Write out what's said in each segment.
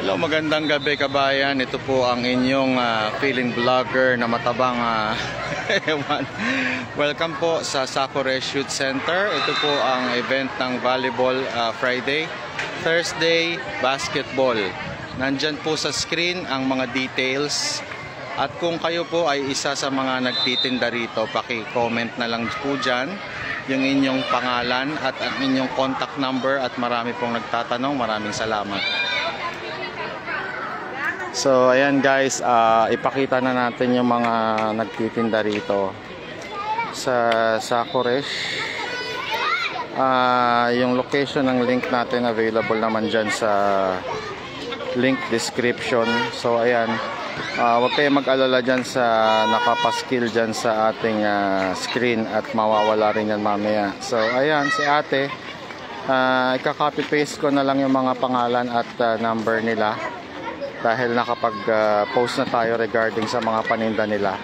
Hello, magandang gabi kabayan. Ito po ang inyong feeling vlogger na matabang ewan. Welcome po sa Sakura Shoot Center. Ito po ang event ng volleyball Friday, Thursday, basketball. Nandyan po sa screen ang mga details. At kung kayo po ay isa sa mga nagtitinda rito, paki-comment na lang po dyan yung inyong pangalan at ang inyong contact number, at marami pong nagtatanong. Maraming salamat. So ayan guys, ipakita na natin yung mga nagtitinda rito sa Sakuresh. Yung location ng link natin available naman dyan sa link description. So ayan, huwag kayo mag-alala dyan sa nakapaskil dyan sa ating screen at mawawala rin yan mamaya. So ayan, si ate, ika-copy paste ko na lang yung mga pangalan at number nila, dahil nakapag-post na tayo regarding sa mga paninda nila.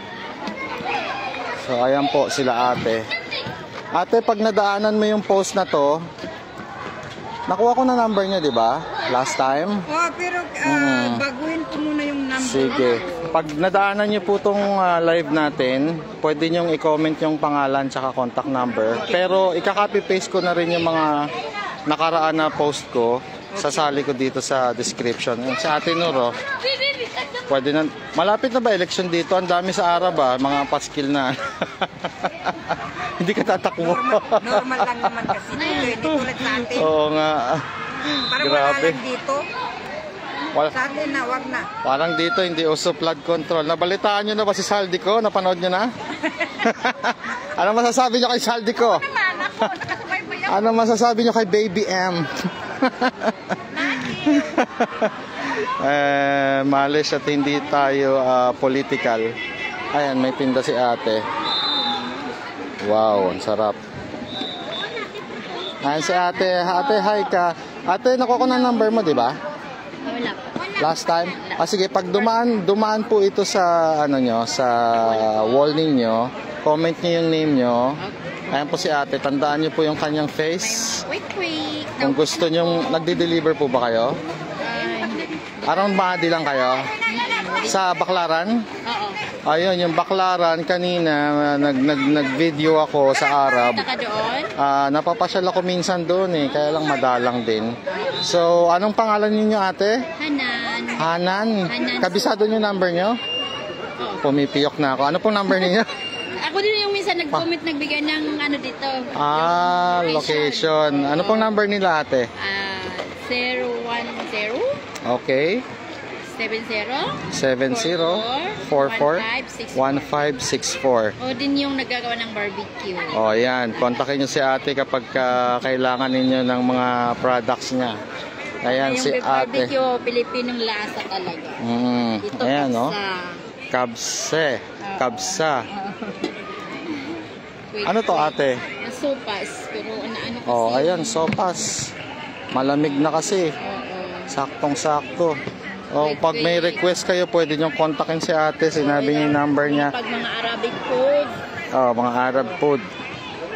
So ayan po sila ate. Ate, pag nadaanan mo yung post na to, nakuha ko na number niya, di ba? Last time? Oh, pero baguhin ko muna yung number. Sige. Pag nadaanan niyo po tong live natin, pwede niyong i-comment yung pangalan tsaka contact number. Pero ika-copy paste ko na rin yung mga nakaraan na post ko. Sasali ko dito sa description. Sa Ate Nuro, pwede na. Malapit na ba election dito? Ang dami sa Arab mga paskil na. Hindi ka tatakbo. Normal lang naman kasi dito, hindi tulad sa atin. Oo nga. Parang grabe. wala lang dito. Sa atin na, wag na. Parang dito hindi uso flood control. Nabalitaan nyo na ba si Saldico? Napanood nyo na? Ano masasabi nyo kay Saldico? Ano masasabi nyo kay Baby M? Malis at hindi tayo political. Ayan, may tinda si ate. Wow, ang sarap. Ayan si ate. Ate, hi ka. Ate, nakuha ko na number mo, di ba? Wala. Last time? Sige, pag dumaan po ito sa ano nyo, sa wall ninyo, comment nyo yung name nyo. Ayan po si ate, tandaan nyo po yung kanyang face. Wait. Kung gusto nyo, nagdi-deliver po ba kayo? Around Mahadi lang kayo? Sa Baclaran? Oo. Ayun, yung Baclaran kanina, nag-video ako sa Arab. Taka doon? Napapasyal ako minsan doon kaya lang madalang din. So, anong pangalan niyo ate? Hanan. Kabisado niyo number niyo? Pumipiyok na ako. Ano pong number niyo? Ako din yung minsan nag-comment, nagbigay ng ano dito. Location. Ano pong number nila ate? 010 Okay. 70 44 1564. O din yung naggagawa ng barbecue. O yan, kontakin nyo si ate kapag kailangan ninyo ng mga products niya. Ayan yung si ate. Barbecue, Pilipinong lasa talaga. Ito ayan kabsa. Kabsa. Ano to ate? Sopas. Pero ano kasi. Ayan, sopas. Malamig na kasi. Saktong-sakto. Pag may request kayo, pwede nyo kontakin si ate. Sinabi niya yung number niya. Pag mga Arabic food. Mga Arab food.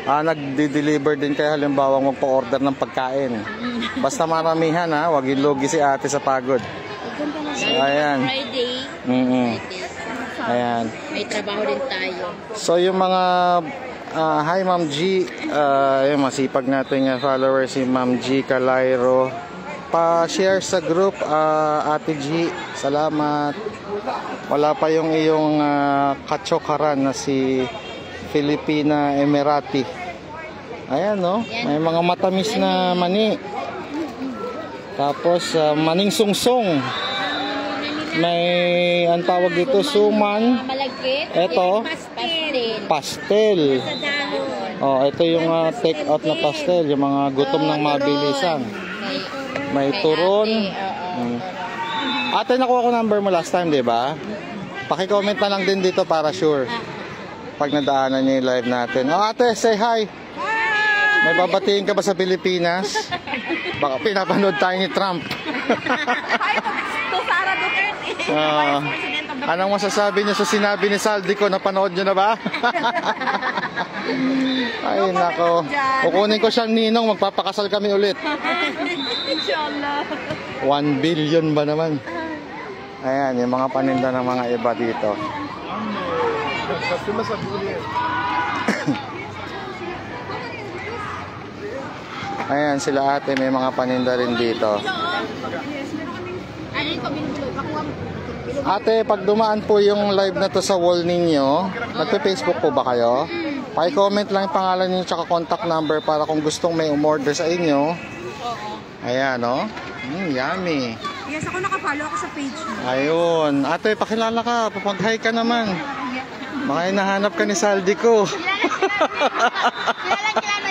Nagdi-deliver din kayo halimbawa magpa-order ng pagkain. Basta maramihan wag ilugi si ate sa pagod. So, ayan. Friday. Ayan. May trabaho din tayo. So yung mga hi Ma'am G, yung masipag natin followers si Ma'am G Calairo. Pa-share sa group Ate G. Salamat. Wala pa yung iyong katsokaran na si Filipina Emirati. Ayan may mga matamis na mani. Tapos maning sungsong. May ang tawag dito suman. Ito pastel. Ito yung take out na pastel, yung mga gutom ng mabilisan. May turon. Ate, nakuha ko number mo last time, di ba? Paki-comment na lang din dito para sure. Pag nadaanan niyo yung live natin. Ate, say hi. May babatiin ka ba sa Pilipinas? Baka pinapanood tayo ni Trump. Anong masasabi niyo sa sinabi ni Saldico? Napanood niyo na ba? Ay nako. Kukunin ko siyang ninong, magpapakasal kami ulit. Inshallah. 1 billion ba naman? Ayan, yung mga paninda ng mga iba dito. Ayan, sila ate may mga paninda rin dito. Ate, pag dumaan po yung live na to sa wall ninyo, nagpe-Facebook po ba kayo? Paki-comment lang yung pangalan niyo tsaka contact number para kung gustong may umorder sa inyo. Ayan, no? Yummy. Yes, ako nakafollow ako sa page mo. Ayun. Ate, pakilala ka. Papag-hi ka naman. Baka hinahanap ka ni Saldi ko. Kilala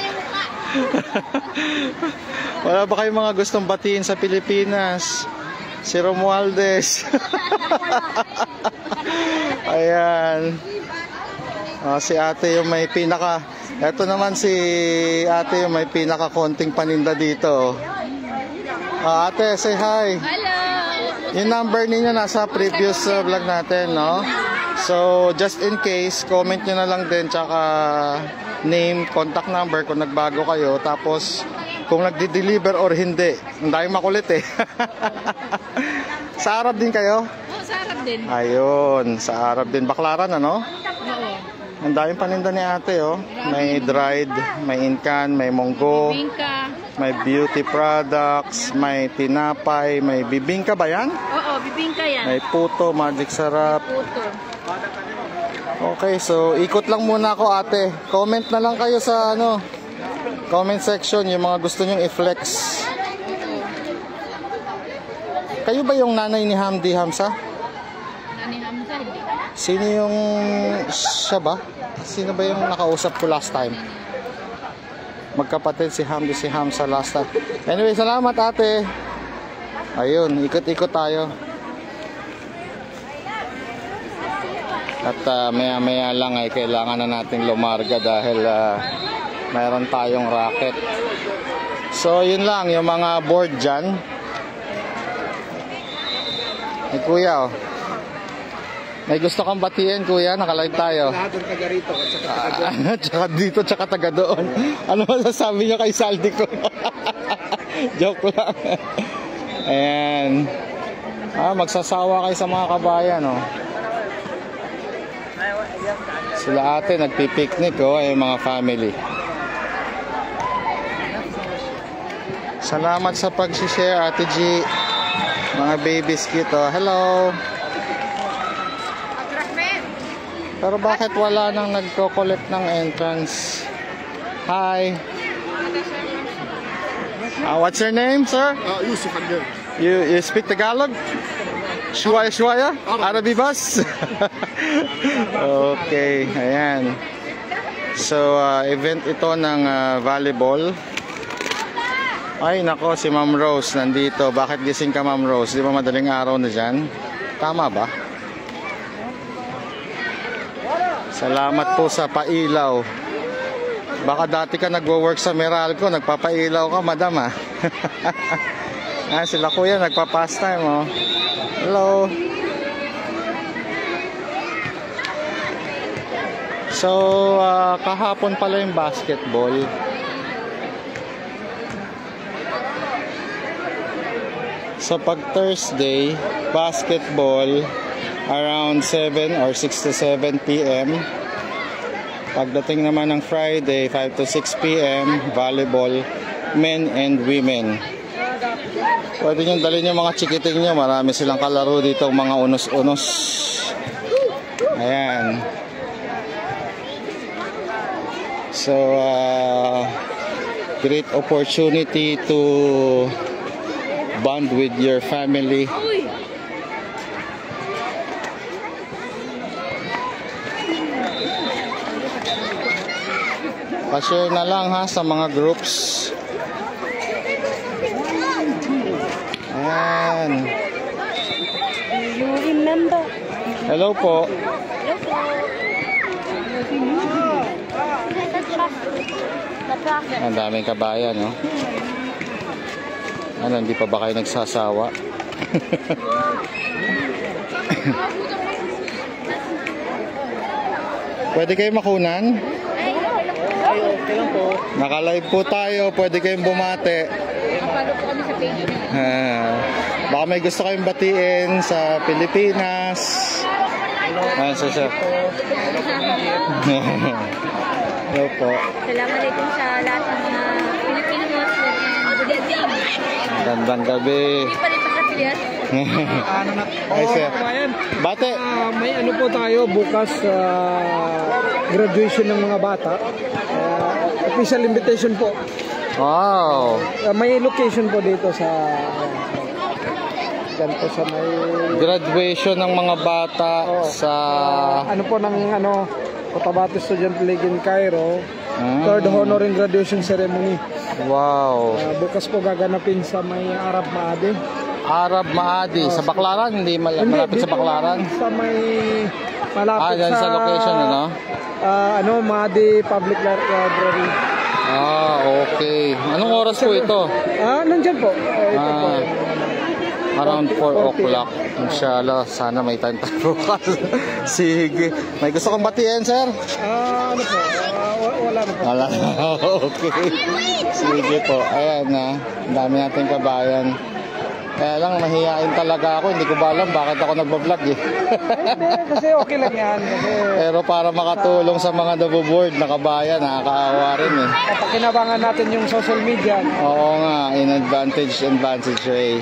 yung mukha. Wala ba kayong mga gustong batiin sa Pilipinas? Si Romualdez. Ayan. Si ate yung may pinaka. Ito naman si ate yung may pinaka konting paninda dito. Ate, say hi. Hello. Yung number ninyo nasa previous vlog natin, no? So, just in case, comment nyo na lang din, tsaka name, contact number kung nagbago kayo. Tapos, kung nagdi-deliver or hindi. Ang dahil makulit eh. Sa Arab din kayo? Sa Arab din. Ayun, sa Arab din. Baklaran, ano? Oo. Ang daming paninda ni ate, oh. May dried, may incan, may monggo, Bibingka. may beauty products, may tinapay, may bibingka ba yan? Oo, bibingka yan. May puto, magic sarap. Puto. Okay, so ikot lang muna ako ate. Comment na lang kayo sa ano, comment section yung mga gusto nyong i-flex. Kayo ba yung nanay ni Hamdi Hamsa? Nani Hamza, hindi. Sino yung siya ba? Sino ba yung nakausap ko last time? Magkapatid si Hamdi si Hamsa last time. Anyway, salamat ate. Ayun, ikot-ikot tayo. At maya-maya lang ay kailangan na nating lumarga dahil mayroon tayong racket. So yun lang, yung mga board dyan. Hey kuya, oh. May gusto kang batiin kuya, nakalive tayo. Lahat ng taga rito at saka taga doon. Tsaka dito, tsaka taga doon. Ano masasabi nyo kay Saldi ko? Joke lang. Ayan. Magsasawa kayo sa mga kabayan, oh. Sila ate nagpipiknik, oh, yung mga family. Salamat sa pag-share, Ate G. Mga babies cute, oh. Hello. Pero bakit wala nang nagko-collect ng entrance? Hi. What's your name, sir? Yusuf Agder. You speak Tagalog? Shuaya? Arabi bas? Okay, ayan. So, event ito ng volleyball. Ay, nako, si Ma'am Rose nandito. Bakit gising ka, Ma'am Rose? Di ba madaling araw na dyan? Tama ba? Salamat po sa pailaw. Baka dati ka nagwo-work sa Meralco, nagpapailaw ka, madam, ah. Sila kuya, nagpa-pastime, oh. Hello. So, kahapon pala yung basketball. So, pag Thursday, basketball, around 7 or 6 to 7 p.m. Pagdating naman ng Friday, 5 to 6 p.m., volleyball, men and women. Pwede nyo dalhin yung mga chikiting nyo. Marami silang kalaro dito, mga unos-unos. Ayan. So, great opportunity to bond with your family. Pa-share na lang ha sa mga groups. Ayan. You remember? Hello po. Ang daming kabayan, no? Ano, hindi pa ba kayo nagsasawa? Pwede kayo makunan? Okay lang po. Naka-live po tayo. Pwede kayong bumate. Follow po kami sa page niyo. Baka may gusto kayong batiin sa Pilipinas. Ayan, sir. Hello po. Assalamualaikum sa lahat ng mga Filipinos. Good evening. Gandang gabi. Hindi pa rin makapilihan. Ay, sir. Bate. May ano po tayo bukas graduation ng mga bata. Official invitation po. Wow. May location po dito sa ganito sa may Graduation ng mga bata sa... ano po ng ano Cotabato Student League in Cairo. Third honoring graduation ceremony. Wow. Bukas po gaganapin sa may Arab Maadi. Arab Maadi. Sa Baclaran? Hindi malapit sa dito Baclaran? Sa may malapit Dyan sa location, ano? Maadi Public Library. Okay. Anong oras po ito? Nandyan po. Ito po. Around 4 o'clock. Inshallah, sana may time tayo bukas. Sige. May gusto kong batiin, sir? Ano po? Wala na po. Wala. Okay. Sige po. Ayan na. Ang dami nating kabayan. Kaya lang, mahihain talaga ako. Hindi ko ba alam bakit ako nagbablog eh. Hindi, kasi okay lang yan. Kasi Pero para makatulong sa mga nabuboard na kabayan, nakakaawa rin eh. kapakinabangan natin yung social media. Oo nga, in advantage way.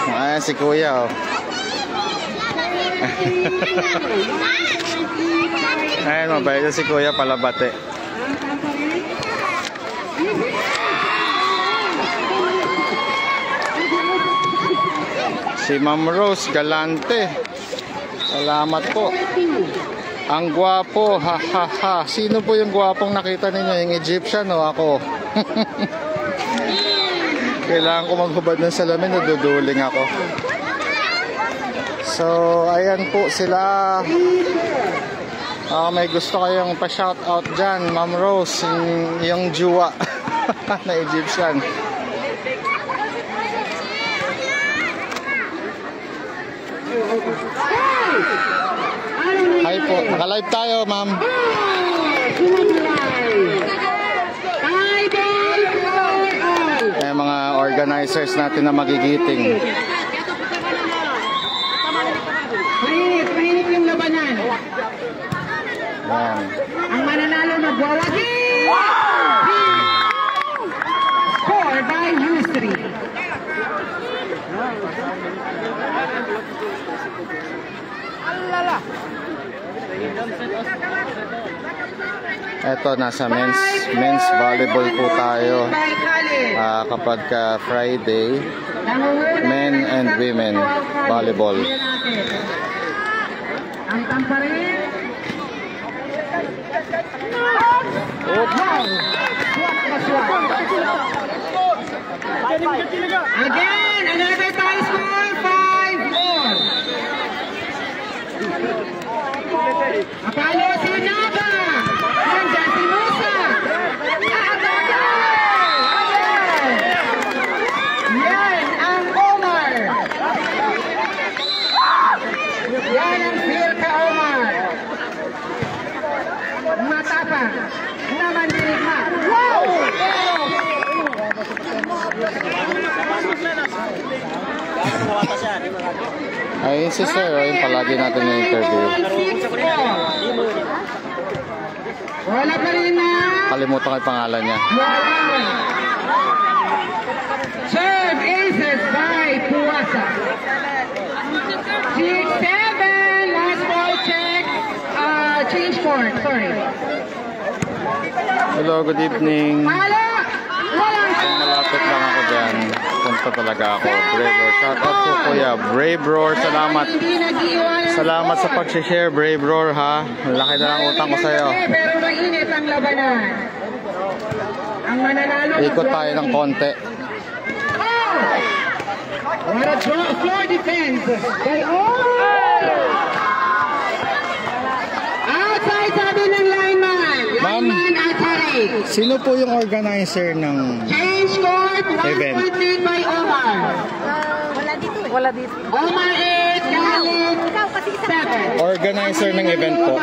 Ayan si Kuya oh. Ayan, mabait na si Kuya palabate. Si Ma'am Rose Galante. Salamat po. Ang gwapo, ha ha ha. Sino po yung gwapong nakita ninyo? Yung Egyptian o ako? Kailangan ko maghubad ng salamin, naduduling ako. So, ayan po sila. May gusto kayong pa-shoutout dyan, Ma'am Rose, yung juwa na Egyptian. Hi po, naka-live tayo, ma'am. Mga organizers natin na magigiting. Mainit yung labanan. Ayan. Ang mananalo magwawagi. Score by Yusri. Eto, nasa men's volleyball po tayo. By Khalid. Kapag Friday, men and women volleyball. Ang tamparin. Again, another tie score, 5-4. Apalo si Naba. Nandiyan si Musa. Yan ang Omar. Yan ang feel ka Omar. Matapang. Naman dirigma. Wow! Ayun si sir, ayun palagi natin yung interview. Wala pa rin na. Kalimutan ko yung pangalan niya. Serve aces by Puwasa. 6-7. Last ball check. Change court. Sorry. Hello, good evening. Pala! Walang Kung malapit lang ako dyan, punta talaga ako. Brave Roar. Shout out po kuya. Brave Roar, salamat. Hindi nag-iwan. Salamat sa pag-share, Brave Roar ha. Laki na lang utang ko sa'yo. Pero mainit ang labanan. Ang mananalo. Ikot tayo ng konti. What a floor defense by Omar! Outside sabi ng lineman. Ma'am. Lineman outside. Sino po yung organizer ng Change court. 1 Event. point lead by Omar. Wala dito. Omar 8, Khalid 7. organizer ng event po?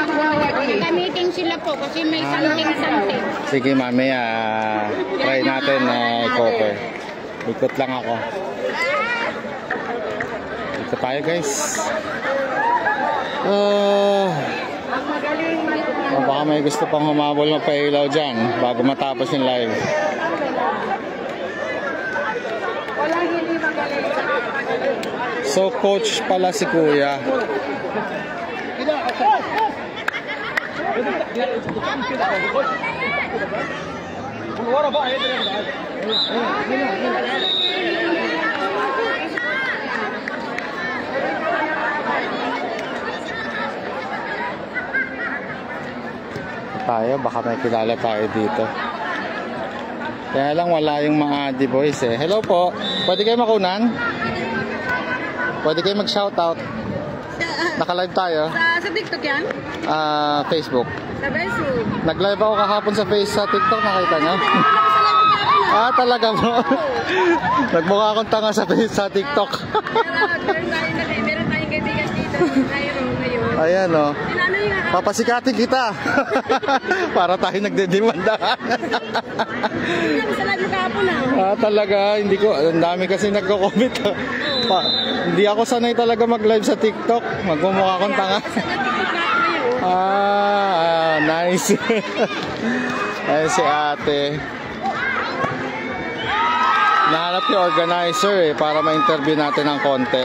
Gamitin sila po kasi may something. Sige mamaya, try natin na i-cover. Ikot lang ako. Ikot tayo guys. Baka may gusto pang humabol magpailaw dyan bago matapos yung live. So coach pala si Kuya. Tayo, baka may kilala tayo dito. Kaya lang wala yung mga Adi boys eh. Hello po, pwede kayo makunan? Pwede kayo mag-shoutout. Naka-live tayo. Sa TikTok yan? Facebook. Sa Facebook. Nag-live ako kahapon sa TikTok, nakita nyo? Talaga mo? Nagmukha akong tanga sa TikTok. Meron tayong kaibigan dito. Cairo ngayon. Ayan o. Sinano yung Papasikatin kita. Para tayo nagdedemandahan. sa live kahapon na. Talaga, hindi ko, ang dami kasi nagko-comment. Hindi ako sanay talaga mag-live sa TikTok. Magmumukha akong tanga. Nice. Ayan si ate. Nahanap yung organizer para ma-interview natin ng konti.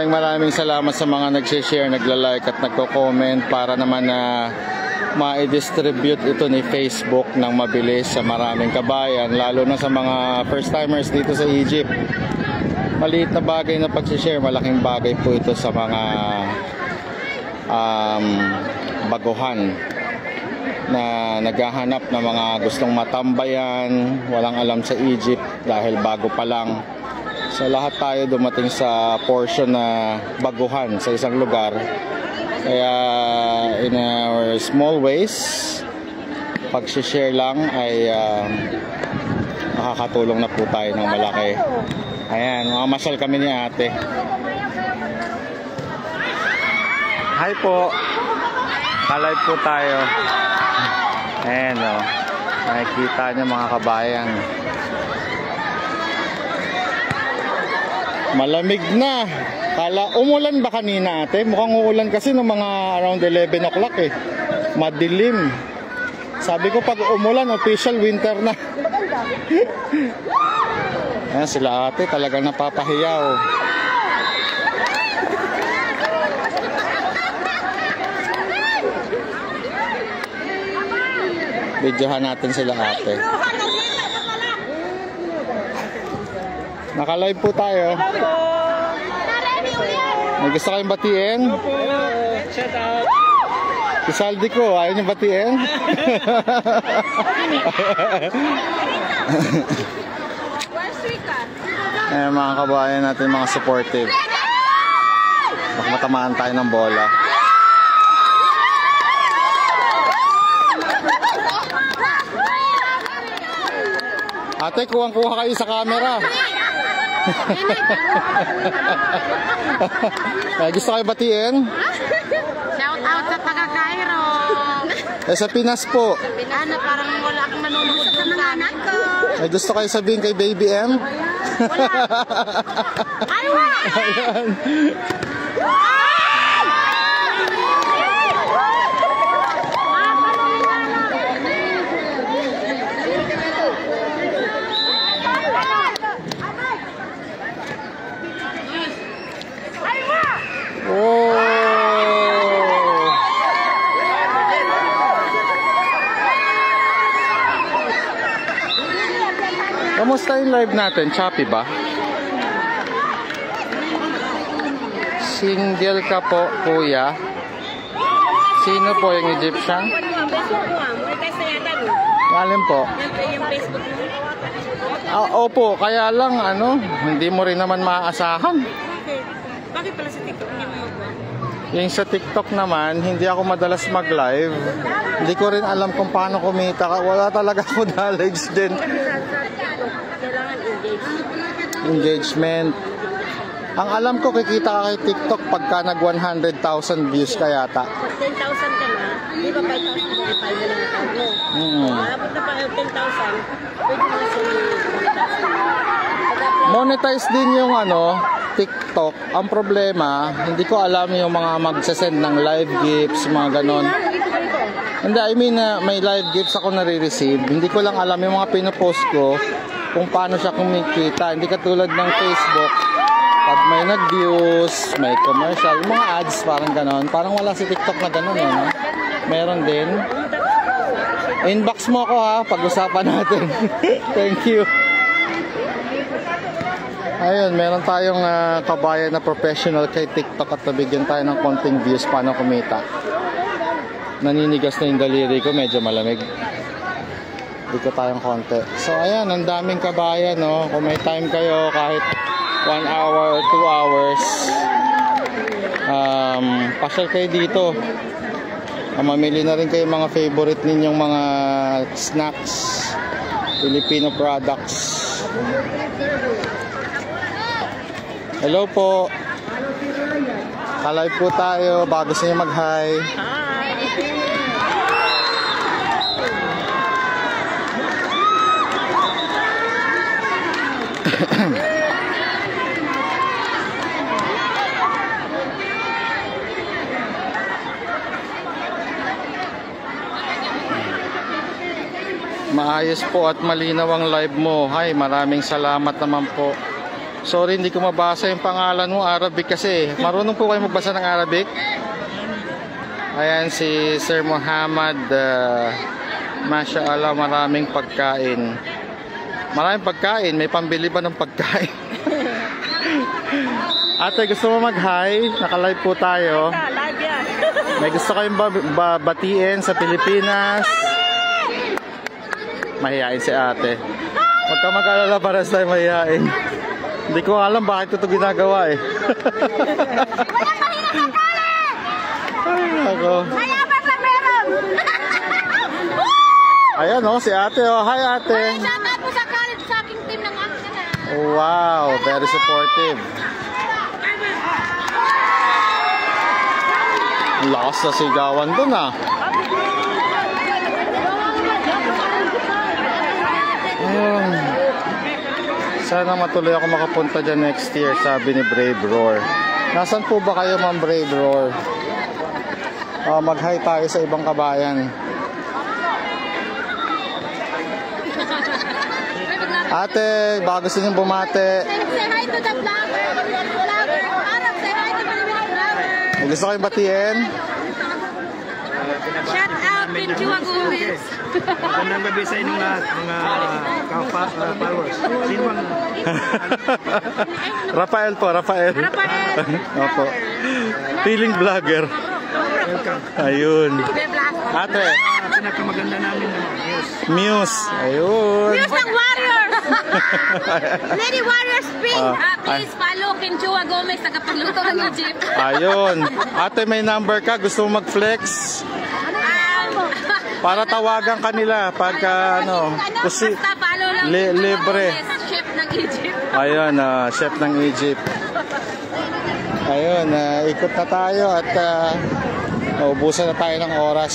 Maraming salamat sa mga nag-share, nagla-like at nagko-comment para naman na ma-distribute ito ni Facebook ng mabilis sa maraming kabayan, lalo na sa mga first-timers dito sa Egypt. Maliit na bagay na pag-share, malaking bagay po ito sa mga baguhan na naghahanap ng mga gustong matambayan, walang alam sa Egypt dahil bago pa lang. So lahat tayo dumating sa portion na baguhan sa isang lugar. Kaya in our small ways, pag-share lang ay makakatulong na po tayo ng malaki. Ayan, mamasyal kami ni ate. Hi po. Ka-live po tayo. Ayan o. Nakikita niyo mga kabayan. Malamig na. Kala, umulan ba kanina ate? Mukhang uulan kasi ng mga around 11 o'clock eh. Madilim. Sabi ko pag umulan, official winter na. Ayan sila ate, talagang napapahiyaw. Videohan natin sila ate. Naka-live po tayo. May gusto kayong batiin? Shout out. Isaldi ko, ayaw niyo batiin? Mga kabayan natin, mga supportive. Baka matamaan tayo ng bola. Ate, kuwang-kuha kayo sa camera. Gusto kayo batiin? Shout out sa taga-Cairo. Sa Pinas po. Ano, parang wala akong manunod sa mga anak ko. May gusto kayo sabihin kay Baby M? Aywa! Ayan. Kamusta yung live natin? Choppy ba? Single ka po, kuya. Sino po yung Egyptian? Alin po? Yung Facebook mo. Opo, kaya lang hindi mo rin naman maaasahan. Bakit pala sa TikTok niyo mo? Yung sa TikTok naman, hindi ako madalas mag-live. Hindi ko rin alam kung paano kumita. Wala talaga ako knowledge din. Kailangan Engagement. Ang alam ko, kikita ka kay TikTok pagka nag 100,000 views ka yata. 10,000 ka na. Di ba 5,000 na lang ang tawag mo? Mm. Abot na pa 10,000. Pwede mo na Monetize din yung TikTok. Ang problema, hindi ko alam yung mga magsasend ng live gifts, mga ganon. Hindi, I mean, may live gifts ako nare-receive. Hindi ko lang alam yung mga pinopost ko kung paano siya kumikita. Hindi katulad ng Facebook. Pag may nag-views, may commercial, yung mga ads, parang ganon. Parang wala si TikTok na ganon, no? Meron din. Inbox mo ako ha, pag-usapan natin. Thank you. Ayun, meron tayong kabayan na professional kay TikTok at nabigyan tayo ng konting views paano kumita. Naninigas na yung daliri ko, medyo malamig. Dito tayong konti. So ayan, ang daming kabayan, no? Kung may time kayo, kahit 1 hour, 2 hours, pasyal kayo dito. Mamili na rin kayo mga favorite ninyong mga snacks, Filipino products. Hello po. Ka-live po tayo. Bago sa inyo mag-hi. Maayos po at malinaw ang live mo. Hi, maraming salamat naman po. Sorry, hindi ko mabasa yung pangalan mo, Arabic kasi. Marunong po kayo magbasa ng Arabic? Ayan si Sir Muhammad. Masya Allah, maraming pagkain. Maraming pagkain, may pambili ba ng pagkain? Ate, gusto mo mag-hi? Naka-live po tayo. May gusto kayong batiin sa Pilipinas? Mahihain si ate. Huwag ka mag-alala, para sa mahihain. Hindi ko alam bakit ko ito ginagawa eh. Ay, ako. Ayan oh, si ate oh. Hi ate. Wow, very supportive. Lakas na sigawan dun ah. Sana matuloy ako makapunta dyan next year, sabi ni Brave Roar. Nasaan po ba kayo, Ma'am Brave Roar? Mag-hi tayo sa ibang kabayan. Ate, bago gusto niyong bumate. Say hi to the vlogger. Arab, say hi to the vlogger. Gusto kayong batiin? Shout out Pinchua Gomez. Magandang gabi sa inyong lahat, mga followers. Sino ang... Rafael po, Rafael. Opo. Feeling vlogger. Welcome. Ayun. Ate. Pinakamaganda namin ng Muse. Ayun. Muse ng Warriors. Lady Warriors Pink. Please follow Pinchua Gomez, tagapagluto ng Egypt. Ayun. Ate, may number ka? Gusto mo mag-flex? Para tawagan kanila pagka kasi libre. Chef ng Egypt. Ayun, chef ng Egypt. Ayun, ikot na tayo at naubusan na tayo ng oras.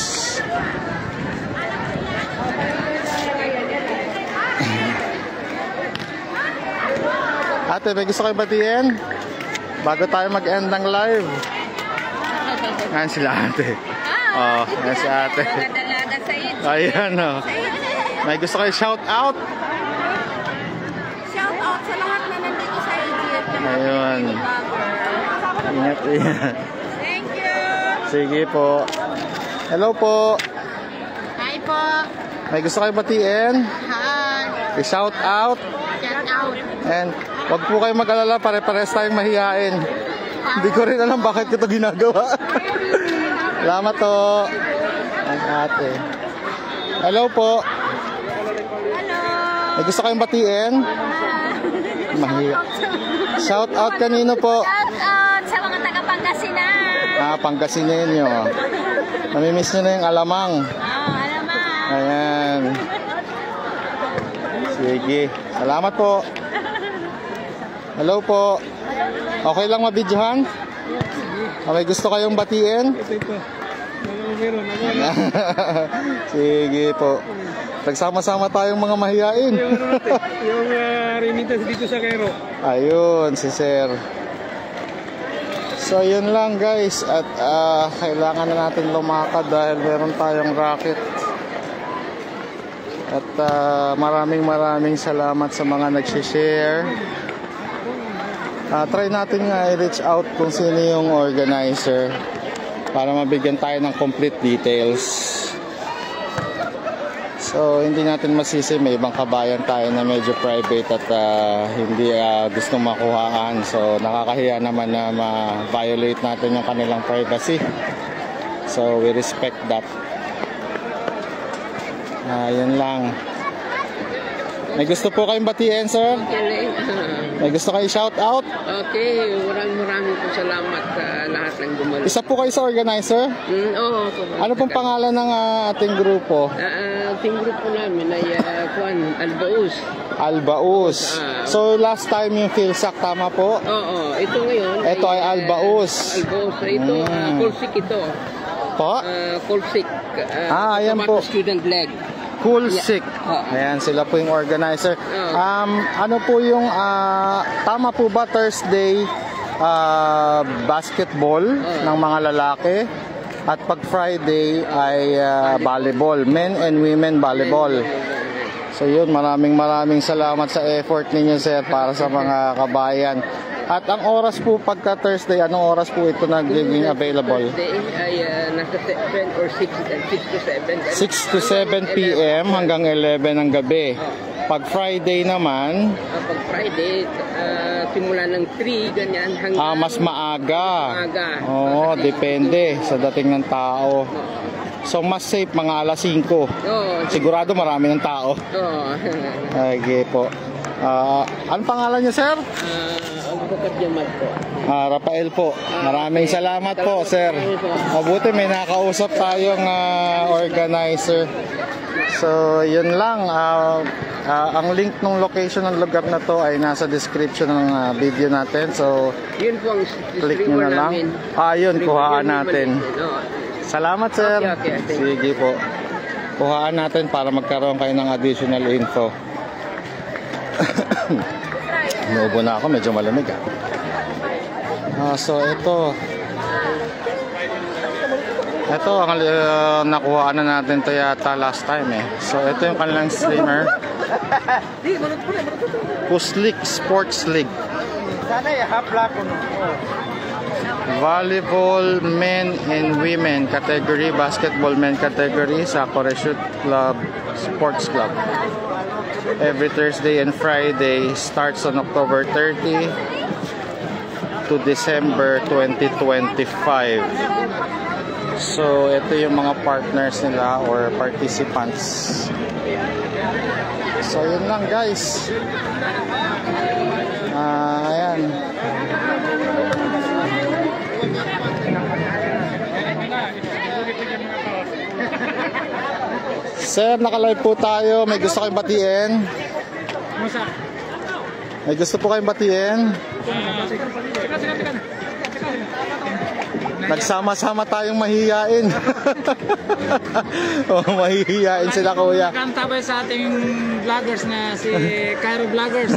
Ate, may gusto kayo batiin? Bago tayo mag-end ng live. Yan sila ate. Oh, yan si ate. Ayan o. May gusto kayo shout out? Shout out sa lahat na nandito sa Egypt. Ayun. Ingat, ingat. Thank you. Sige po. Hello po. Hi po. May gusto kayo batiin? Hi. I-shout out. Shout out. And wag po kayo mag-alala, pare-pares tayong mahihain. Hindi ko rin alam bakit ko ito ginagawa. Salamat to. Ang ate. Hello po. Hello. May gusto kayong batiin? Mahiya. Shout out kanino po? Shout out sa mga taga-Pangasinan. Pangasinenyo. Namimiss nyo na yung alamang. Alamang. Ayan. Sige. Salamat po. Hello po. Okay lang mabidyohan? May gusto kayong batiin? meron. Sige po. Nagsama-sama tayong mga mahiyain. Yung remittance dito sa Cairo. Ayun, si Sir. So, yun lang guys. At kailangan na natin lumakad dahil meron tayong racket. At maraming salamat sa mga nagsishare. Try natin nga i-reach out kung sino yung organizer para mabigyan tayo ng complete details. So, hindi natin masisi, may ibang kabayan tayo na medyo private at hindi gusto makuhaan. So, nakakahiya naman na ma-violate natin yung kanilang privacy. So, we respect that. Yun lang. May gusto po kayong batiin, sir? May gusto kayo shout out? Okay, maraming po salamat sa lahat ng gumawa. Isa po kayo sa organizer? Oo. Ano pong pangalan ng ating grupo? Ating grupo namin ay Albaus. Albaus. So last time yung Philsac, tama po? Oo, ito ngayon. Ito ay Albaus. Albaus. Ito, Kulsik ito. Po? Kulsik. Ayan po. Student leg. Kulsik. Ayan, sila po yung organizer. Ano po yung, tama po ba Thursday basketball ng mga lalaki? At pag Friday ay volleyball, men and women volleyball. So yun, maraming salamat sa effort ninyo, sir, para sa mga kabayan. At ang oras po pagka Thursday, anong oras po ito nagiging available? Thursday ay nasa 7 or 6 to 7. 6 to 7 p.m. hanggang 11 ng gabi. Pag Friday naman, pag Friday, simula ng 3, ganyan, hanggang... mas maaga. Oo, Kasi depende sa dating ng tao. So, mas safe mga alas 5. Sigurado marami ng tao. Okay po. Anong pangalan niyo, sir? Rafael po. Maraming salamat po, sir. Mabuti may nakausap tayong organizer. So, yun lang. Ang link ng location ng lugar na to ay nasa description ng video natin. So, yun po ang click nyo na lang. Yun, kuhaan natin. Salamat, sir. Okay. Sige po. Kuhaan natin para magkaroon kayo ng additional info. Inuubo na ako, medyo malamig so ito ang nakuhaan na natin to yata last time So ito yung kanilang streamer, Kuslik Sports League, volleyball men and women category, basketball men category sa Koreshoot Club Sports Club. Every Thursday and Friday, starts on October 30 to December 2025. So, ito yung mga partners nila or participants. So, yun lang guys. Ayan. Sir, naka-live po tayo. May gusto kayong batiin? May gusto po kayong batiin? Nagsama-sama tayong mahihiyain. Mahihiyain sila, kuya. Kantabay sa ating vloggers na si Cairo Vloggers.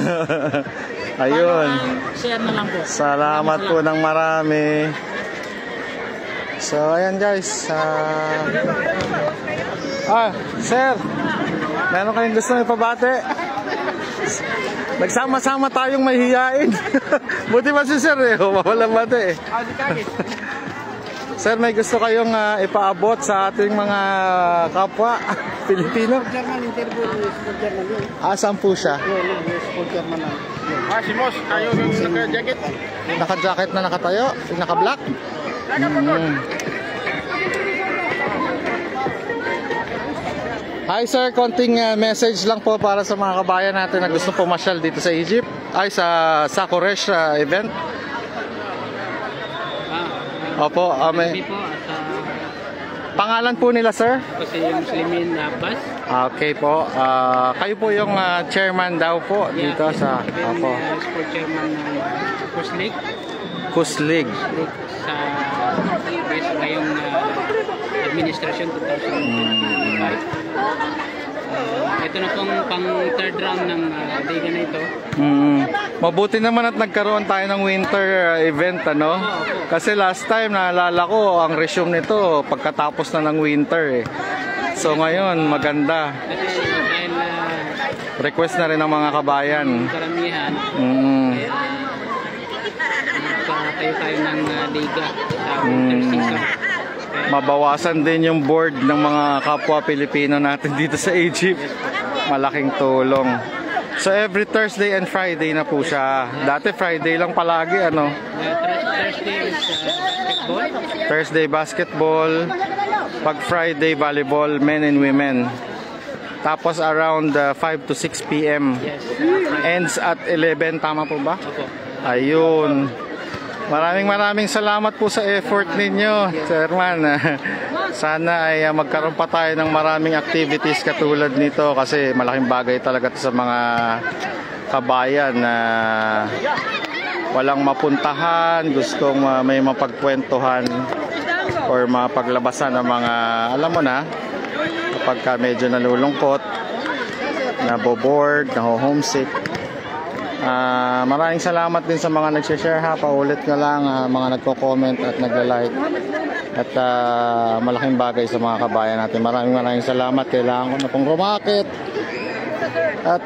Ayun. Share na lang po. Salamat po ng marami. So, ayan guys. Sir, meron kayong gusto may pabate? Nagsama-sama tayong mahihiyain. Buti ba si Sir walang bate Sir, may gusto kayong ipaabot sa ating mga kapwa Pilipino? Saan po siya? Si Mos, kayo yung naka-jacket? Naka-jacket na nakatayo? Naka-black? Hi sir, konting message lang po para sa mga kabayan natin na gusto pumasyal dito sa Egypt, sa Koresh event. Opo, pangalan po nila sir? Kasi Muslimin Abbas. Okay po, kayo po yung chairman daw po dito sa Sport chairman ng Kuslig. sa ngayong administration 2005. Ito na pong pang third round ng liga na ito. Mabuti naman at nagkaroon tayo ng winter event, ano? Kasi last time, naalala ko, ang resume nito pagkatapos na ng winter eh. So ngayon, maganda. Kasi dahil Request na rin ng mga kabayan. karamihan, nagkatayo tayo ng liga sa winter season. Mabawasan din yung board ng mga kapwa Pilipino natin dito sa Egypt. Malaking tulong. So every Thursday and Friday na po siya. Dati Friday lang palagi, ano? Thursday is basketball. Thursday basketball. Pag Friday volleyball, men and women. Tapos around 5 to 6 p.m. Ends at 11, tama po ba? Ayun. Maraming salamat po sa effort ninyo, Chairman. Sana ay magkaroon pa tayo ng maraming activities katulad nito kasi malaking bagay talaga ito sa mga kabayan na walang mapuntahan, gustong may mapagkwentuhan or mapaglabasan ng mga, alam mo na, kapag medyo nalulungkot, naboboard, naho-homesick. Maraming salamat din sa mga nag-share ha, paulit ko lang, mga nagko-comment at nagla-like at malaking bagay sa mga kabayan natin. Maraming salamat. Kailangan ko na pong rumakit at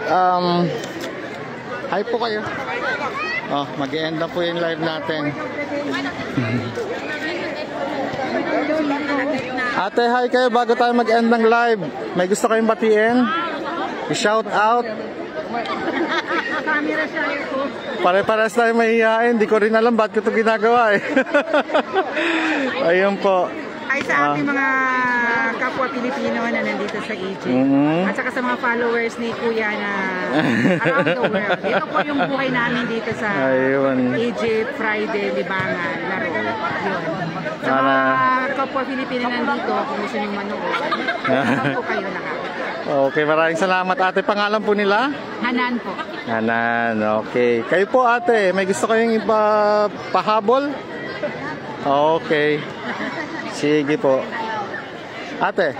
hi po kayo. Mag-e-end na po yung live natin. Ate, hi kayo bago tayo mag-end ng live. May gusto kayong batiin? I-shout out. Pare-pares tayo mahihain. Di ko rin alam ba't ko ito ginagawa eh. Ayun po. Ay sa ating mga kapwa Pilipino na nandito sa Egypt. At saka sa mga followers ni Kuya na around the world. Ito po yung buhay namin dito sa Egypt, Friday, Libangan, Laro. Yun. Sa mga kapwa Pilipino nandito, kung gusto nyo manood, po kayo lahat. Okay, maraming salamat ate. Pangalan po nila? Hanan po. Hanan, okay. Kayo po ate, may gusto kayong pahabol? Okay. Sige po. Ate,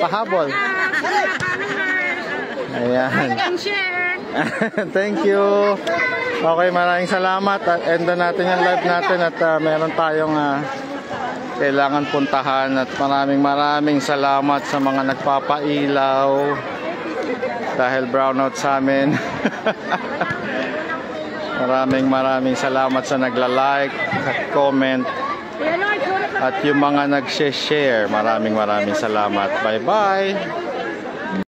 pahabol. Ayan. Thank you. Okay, maraming salamat. End na natin yung live natin at meron tayong kailangan puntahan at maraming salamat sa mga nagpapailaw dahil brownout sa amin. maraming salamat sa nagla-like at comment at yung mga nag-share. Maraming salamat. Bye bye.